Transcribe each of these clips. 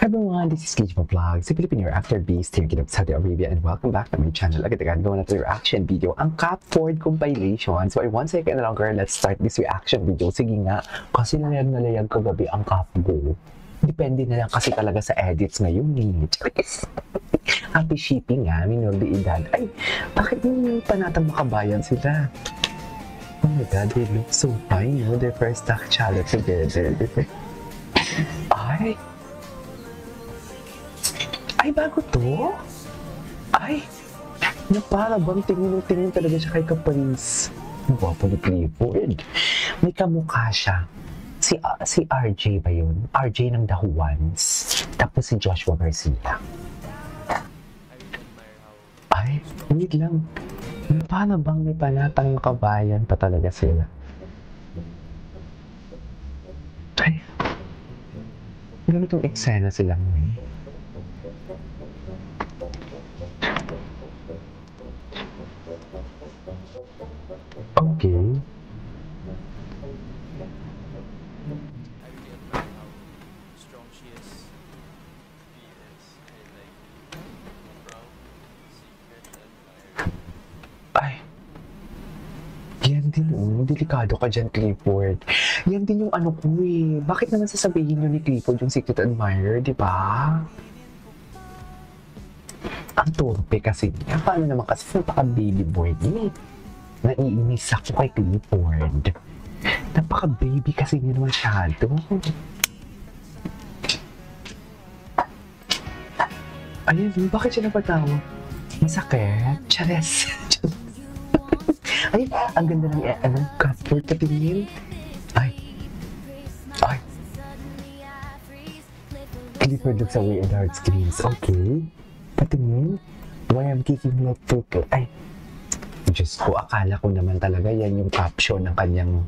Everyone, this is Gage Vlog, si Filipino Actor Beast here in Saudi Arabia, and welcome back to my channel. Agad-agad gawa natin reaction video, ang Cap Ford compilation. So, 1 second longer, let's start this reaction video. Sige nga, kasi nalayag kagabi ang Cap Go. Depende na lang kasi talaga sa edits ngayon eh. Happy shipping ha, minor de edad. Ay, bakit yung panatang makabayan sila? Oh my God, they look so fine, no? Their first actually together. Ay, bago to? Ay, na para bang tingin talaga siya kay Caprice. Ang gwapo ni Clifford. May kamukha siya. Si RJ ba yun? RJ ng The Juans. Tapos si Joshua Garcia. Ay, wait lang. Paano bang may panatang kabayan pa talaga sila? Ay, ganitong eksena silang may. Okay. Ay. Yan din delikado ka dyan, Clifford. Yan din yung ano ko eh. Bakit naman sasabihin nyo ni Clifford yung secret admirer, di ba? Ang torpe kasi niya. Paano naman kasi napaka-baby boy niya. Naiinis ako kay Clifford. Napaka-baby kasi niya masyado. Ayun, bakit siya napatawag? Masakit? Chares. Ay, ang ganda ng Cuthbert katingin. Ay. Clifford looks away at hard screams. Okay. Patingin. Why I'm kicking like tickle. Ay. Diyos ko, akala ko naman talaga yan yung caption ng kanyang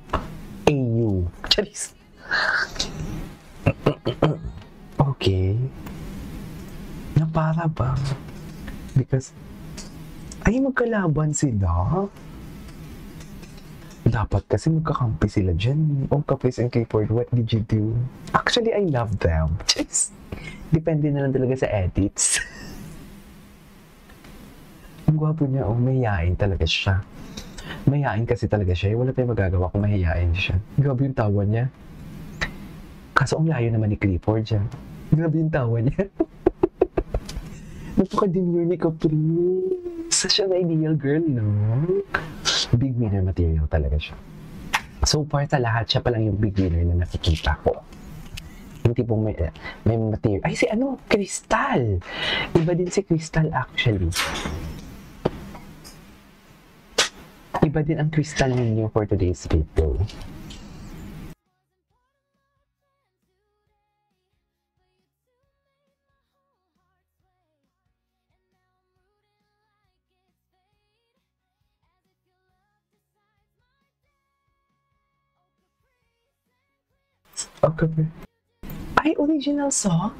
AU. Charis. Okay. Na para ba? Because, ay magkalaban sila. Dapat kasi magkakampi sila dyan. Oh, Caprice and Clifford, what did you do? Actually, I love them. Just, depende na lang talaga sa edits. Ang gwapo niya, oh, mahihain talaga siya. Mahihain kasi talaga siya. Wala tayong magagawa kung mahihain siya. Grabe yung tawa niya. Kaso ang layo naman ni Clifford dyan. Grabe yung tawa niya. Napaka-demure ni Caprice. Siya na ideal girl, no? Big winner material talaga siya. So far sa lahat, siya pa lang yung big winner na nakikita ko. Hindi po may material. Ay, si ano? Crystal! Iba din si Crystal actually. Iba din ang Crystal ninyo for today's video. Okay. Ay, original song?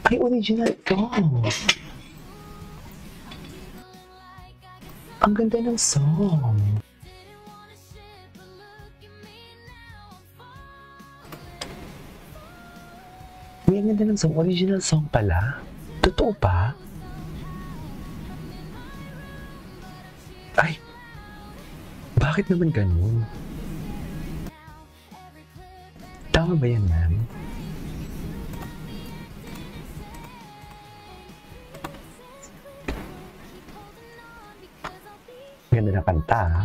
Ay, original song. Ang ganda ng song. May ang ganda ng song. Original song pala. Totoo pa? Ay, bakit naman ganun? Tama ba yan, ma'am? Ganda na kanta, ha?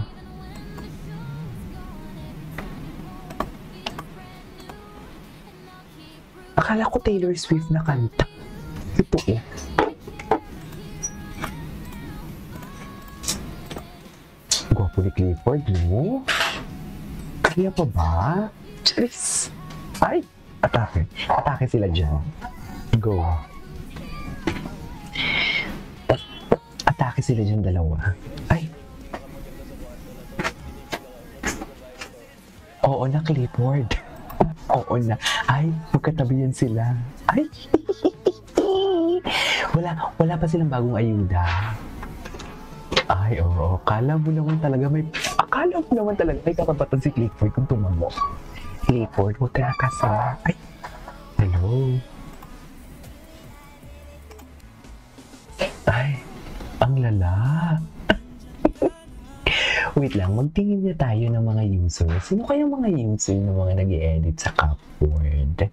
Akala ko Taylor Swift na kanta. Ito eh. Gwapo ni Clifford, no? Kaya pa ba? Charis! Ay! Atake. Atake sila dyan. Go. Atake sila dyan dalawa. Ay! Oo na, Clifford. Oo na. Ay, magkatabi yan sila. Ay! Wala pa silang bagong ayuda. Ay, oo. Akala mo naman talaga may karapatan si Clifford kung tumamo. Clifford, huwag ka nakasama. Ay, go. Ay, ang lala. Wait lang, magtingin na tayo ng mga users. Sino kaya mga user ng mga nag-i-edit sa Cupboard?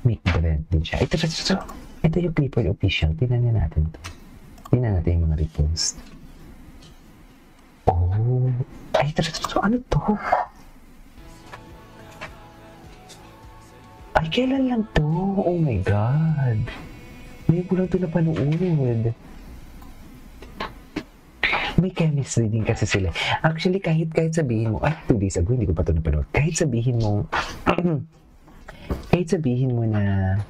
Make Brent din siya. Ito yung Clipboard official. Tingnan natin to. Tingnan natin yung mga repost. Oh. Ay, ano to? Ay, kailan lang to? Oh my God. Ngayon ko lang ito napanood. May chemistry din kasi sila. Actually, kahit sabihin mo, 2 days ago, hindi ko pa ito napanood. Kahit sabihin mo na,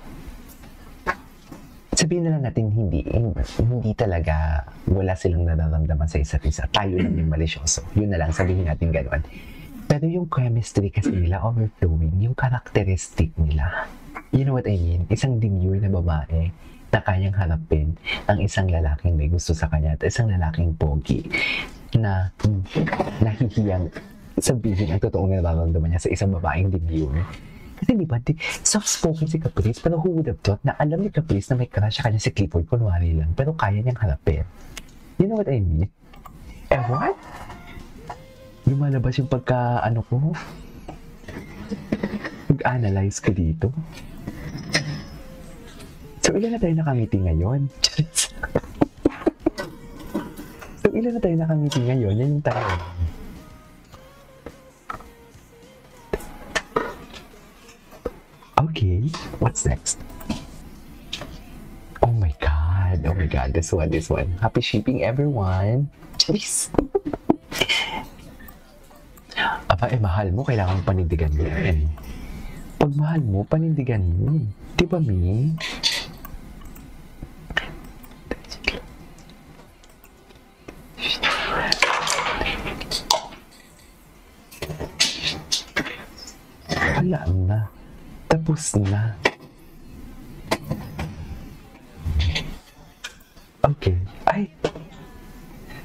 sabihin na lang natin hindi talaga wala silang nararamdaman sa isa't isa. Tayo lang yung malisyoso. Yun na lang, sabihin natin gano'n. Pero yung chemistry kasi nila, overflowing, yung characteristic nila. You know what I mean? Isang demure na babae na kayang harapin ang isang lalaking may gusto sa kanya at isang lalaking pogi na nahihiyang sabihin ang totoong nararamdaman niya sa isang babaeng demure. Kasi di ba, soft-spoken si Caprice, pero who would have thought na alam ni Caprice na may crush sa kanya si Clifford, kunwari lang, pero kaya niyang harapin. You know what I mean? Eh, what? Lumalabas yung pagka-ano ko? Mag-analyze ko dito. So, ilan na tayo nakangiti ngayon? So, ilan na tayo nakangiti ngayon? Yan yung tanong. Okay, what's next? Oh my God, this one. Happy shipping, everyone. Jeez. Aba, mahal mo, kailangan panindigan mo yan. Pag mahal mo, panindigan mo. Di ba, Mi? Wala na. Tapos na. Okay. Ay!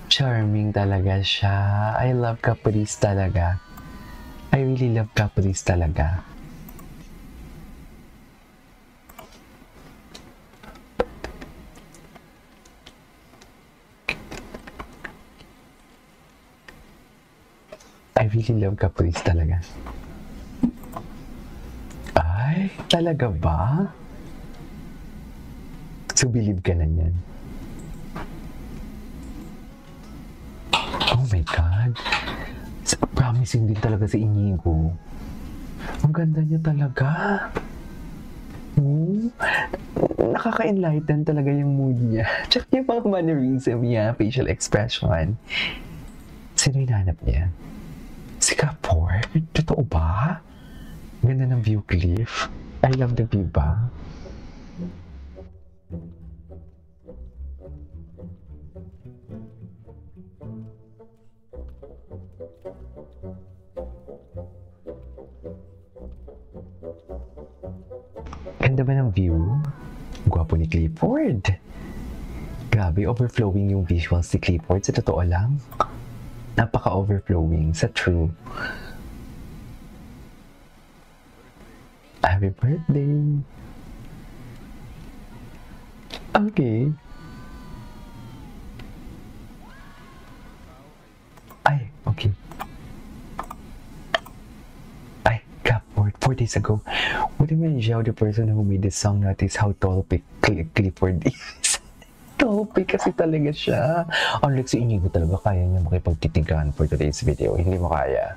Charming talaga siya. I love Caprice talaga. I really love Caprice talaga. I really love Caprice talaga. Ay, talaga ba? So, believe ka na yan. Oh my God. Promising din talaga si Inigo. Ang ganda niya talaga. Nakaka-enlighten talaga yung mood niya. Tsaka yung mga mannerism niya, facial expression. Sino hinahanap niya? Si Cupboard? Totoo ba? Ganda ng view, Cliff. I love the view ba? Ganda ba ng view? Gwapo ni Clifford. Grabe, overflowing yung visuals ni Clifford. Sa totoo lang. Napaka-overflowing. Sa true. Happy birthday! Okay. Ay, okay. Ay, Cupboard, 4 days ago. What do you mean, Zhao, the person who made this song, notice how tall Clifford is? Tall kasi talaga siya. Unlike si Inigo talaga, kaya niya makipagtitigan for today's video. Hindi mo kaya.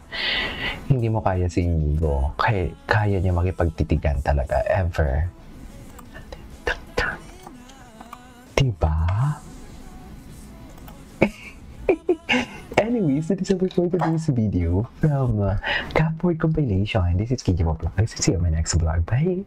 Hindi mo kaya si Inigo. Kaya niya makipagtitigan talaga. Ever. Diba? Anyways, that is all for today's video from Cupboard compilation. This is KJ Vlog. See you in my next vlog. Bye!